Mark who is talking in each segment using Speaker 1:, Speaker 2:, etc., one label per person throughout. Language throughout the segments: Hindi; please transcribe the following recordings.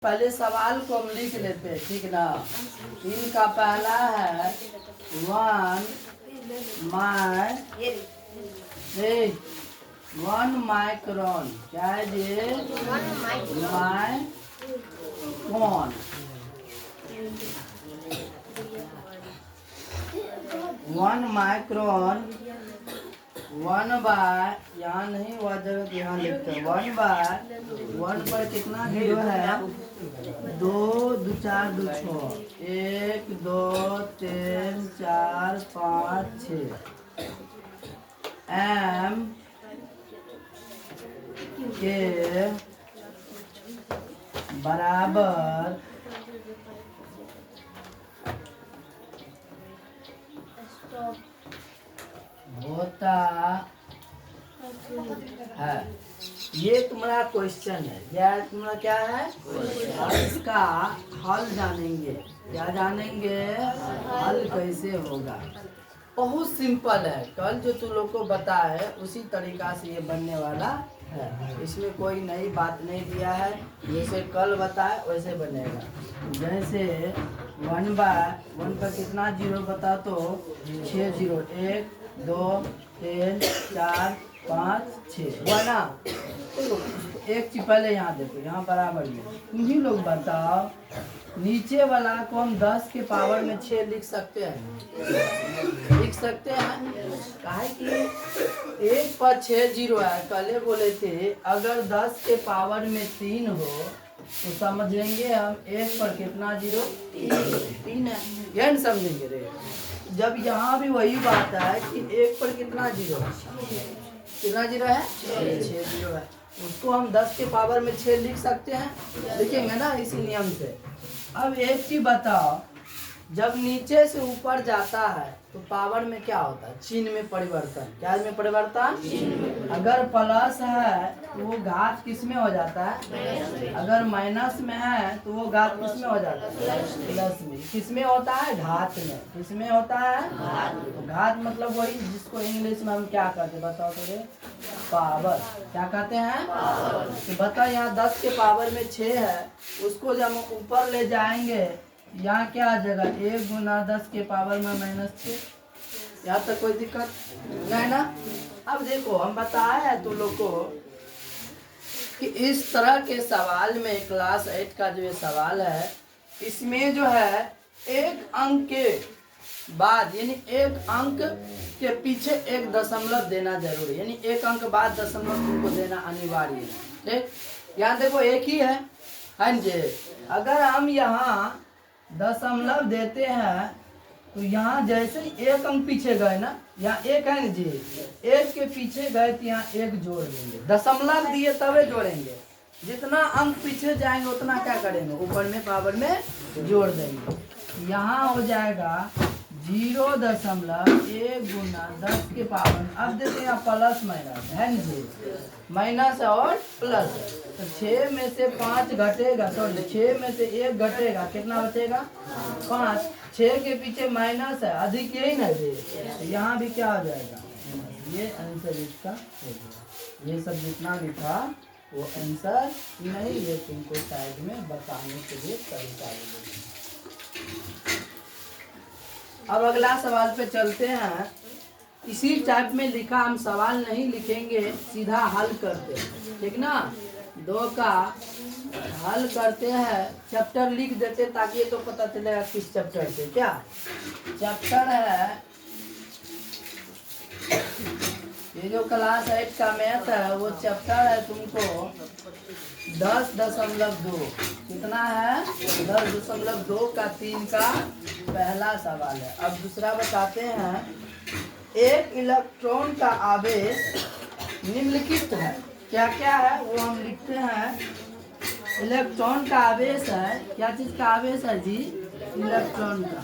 Speaker 1: पहले सवाल को हम लिख लेते हैं, ठीक ना। इनका पहला है 1 माइक्रोन। क्या है ये? माइक्रोन। 1 माइक्रोन 1 बाय, यहाँ नहीं हुआ जगह यहाँ लिखते हैं। 1 बाय 1 पर कितना जीरो है? 2 2 4 2 6 1 2 3 4 5 6 m के बराबर होता है। ये तुम्हारा क्वेश्चन है। यह तुम्हारा क्या है? और इसका हल जानेंगे। क्या जानेंगे? हल कैसे होगा। बहुत सिंपल है। कल जो तुम लोग को बताया है उसी तरीका से ये बनने वाला है। इसमें कोई नई बात नहीं दिया है। जैसे कल बताए वैसे बनेगा। जैसे 1 बाय 1 पर कितना जीरो बता तो 6 जीरो। 1 2 3 4 5 6 बना। एक चीज पहले यहाँ देखो, यहाँ बराबर में तुम ही लोग बताओ, नीचे वाला को हम 10 के पावर में 6 लिख सकते हैं? लिख सकते हैं। काहे कि 1 पर 6 जीरो है। पहले बोले थे अगर 10 के पावर में 3 हो तो समझेंगे हम 1 पर कितना जीरो? 3 है। यह नहीं समझेंगे रे। जब यहाँ भी वही बात है कि 1 पर कितना जीरो? कितना जीरो है? 6 जीरो है। उसको हम 10 के पावर में 6 लिख सकते हैं। लिखेंगे ना इसी नियम से। अब एक चीज बताओ, जब नीचे से ऊपर जाता है तो पावर में क्या होता है? चिन्ह में परिवर्तन। क्या में परिवर्तन? अगर प्लस है तो वो घात किस में हो जाता है? अगर माइनस में है तो वो घात किस में हो जाता है? प्लस में। किस में होता है? घात में। किस में होता है? तो घात मतलब वही जिसको इंग्लिश में हम क्या कहते हैं बताओ तो? पावर। क्या कहते हैं? तो बताओ यहाँ 10 के पावर में 6 है, उसको जब हम ऊपर ले जाएंगे यहाँ क्या आ जाएगा? 1 गुना 10 के पावर में -6। यहाँ तक कोई दिक्कत नहीं ना। अब देखो हम बताए हैं तुम लोग को कि इस तरह के सवाल में क्लास 8 का जो ये सवाल है, इसमें जो है एक अंक के बाद यानी एक अंक के पीछे एक दशमलव देना जरूरी, यानी एक अंक बाद दशमलव तुमको देना अनिवार्य है। ठीक, यहाँ देखो एक ही है जी। अगर हम यहाँ दशमलव देते हैं तो यहाँ जैसे ही एक अंक पीछे गए ना, यहाँ एक है ना जी, एक के पीछे गए तो यहाँ एक जोड़ देंगे। दशमलव दिए तबे जोड़ेंगे। जितना अंक पीछे जाएंगे उतना क्या करेंगे? ऊपर में पावर में जोड़ देंगे। यहाँ हो जाएगा 0.1 गुना 10 के पावर। अब देखते हैं प्लस माइनस है ना जी, माइनस और प्लस। तो 6 में से 5 घटेगा, सॉरी 6 में से 1 घटेगा, कितना बचेगा? 5। 6 के पीछे माइनस है, अधिक यही ना जी, तो यहाँ भी क्या हो जाएगा? ये आंसर इसका हो गया। ये सब जितना भी था वो आंसर नहीं, ये तुमको साइड में बताने के लिए तरीका। अब अगला सवाल पे चलते हैं। इसी टाइप में लिखा, हम सवाल नहीं लिखेंगे, सीधा हल करते हैं, ठीक ना। 2 का हल करते हैं। चैप्टर लिख देते ताकि ये तो पता चलेगा किस चैप्टर से। क्या चैप्टर है? ये जो क्लास 8 का मैथ है वो चैप्टर है तुमको 10.2। कितना है? 10.2 का 3 का पहला सवाल है। अब दूसरा बताते हैं। एक इलेक्ट्रॉन का आवेश निम्नलिखित है। क्या क्या है वो हम लिखते हैं। इलेक्ट्रॉन का आवेश है। क्या चीज का आवेश है जी? इलेक्ट्रॉन का।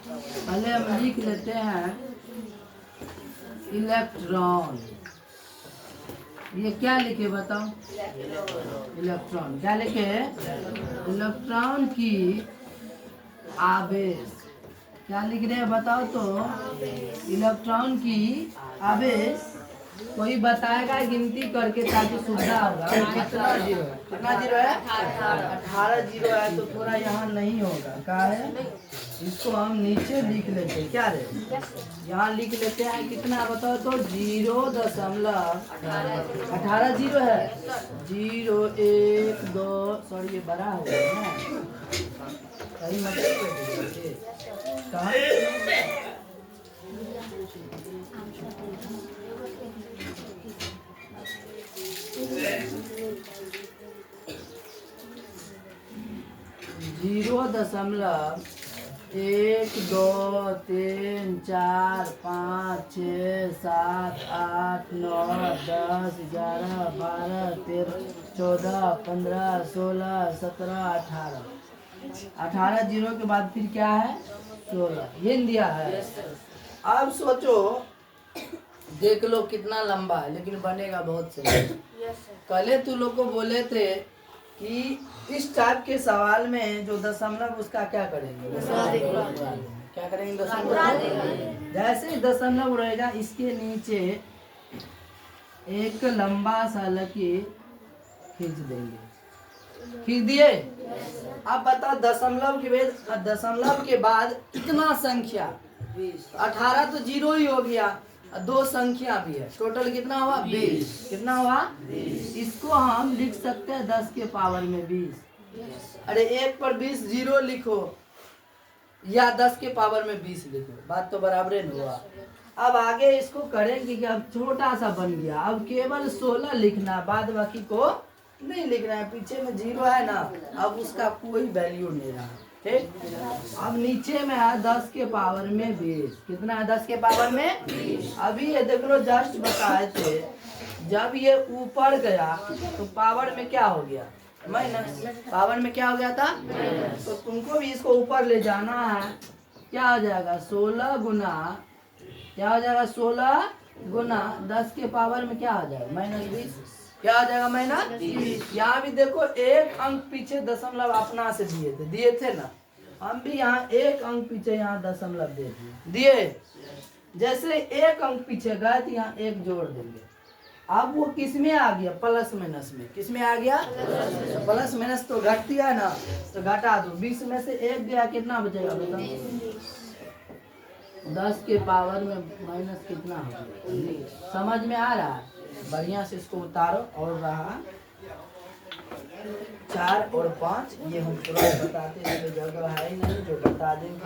Speaker 1: पहले हम लिख लेते हैं इलेक्ट्रॉन। ये क्या लिखे बताओ? इलेक्ट्रॉन। क्या लिखे? इलेक्ट्रॉन की आवेश। क्या लिख रहे हैं बताओ तो? इलेक्ट्रॉन की आवेश कोई बताएगा गिनती करके ताकि सुविधा होगा। कितना जीरो है? कितना जीरो है? 18 जीरो है तो थोड़ा यहाँ नहीं होगा। क्या है? इसको हम नीचे लिख लेते हैं। क्या रे? यहाँ लिख लेते हैं। कितना बताओ तो 0.18 जीरो है। 0 1 2 सॉरी ये बड़ा हो गया ना, सही मतलब कहाँ 0.1 2 3 4 5 6 7 8 9 10 11 12 13 14 15 16 17 18 18 जीरो के बाद फिर क्या है? 16 ये दिया है। अब सोचो, देख लो कितना लंबा है, लेकिन बनेगा बहुत सही। पहले तू लोग को बोले थे कि इस टाइप के सवाल में जो दशमलव उसका क्या करेंगे? क्या करेंगे? दशमलव। जैसे ही दशमलव रहेगा इसके नीचे एक लंबा सा लकीर खींच देंगे। खींच दिए। अब बताओ दशमलव के बाद कितना संख्या? 18 तो जीरो ही हो गया, दो संख्या भी है, टोटल कितना हुआ? 20। कितना हुआ? 20। इसको हम लिख सकते हैं 10 के पावर में 20। अरे 1 पर 20 जीरो लिखो या 10 के पावर में 20 लिखो, बात तो बराबर नहीं हुआ। अब आगे इसको करेंगे कि अब छोटा सा बन गया, अब केवल 16 लिखना, बाद बाकी को नहीं लिखना है। पीछे में जीरो है ना, अब उसका कोई वैल्यू नहीं रहा। ठीक। अब नीचे में है 10 के पावर में 20। कितना है? 10 के पावर में 20। अभी ये देख लो, जस्ट बताए थे, जब ये ऊपर गया तो पावर में क्या हो गया? माइनस। पावर में क्या हो गया था? तो तुमको भी इसको ऊपर ले जाना है। क्या हो जाएगा? 16 गुना, क्या हो जाएगा? 16 गुना 10 के पावर में क्या हो जाएगा? -20। क्या हो जाएगा? -20। यहाँ भी देखो एक अंक पीछे दशमलव अपना से दिए थे ना, हम भी यहाँ एक अंक पीछे यहाँ दशमलव दे दिए। जैसे एक अंक पीछे गए तो यहाँ एक जोड़ देंगे। अब वो किस में आ गया? प्लस माइनस में। किस में आ गया? प्लस माइनस तो घटती है ना, तो घटा दो। 20 में से एक गया, कितना बचेगा? बताओ। 10 के पावर में माइनस कितना होगा? समझ में आ रहा है? बढ़िया से इसको उतारो। और रहा 4 और 5, ये हम तुरंत बताते हैं, जगह है ही नहीं जो बता दें।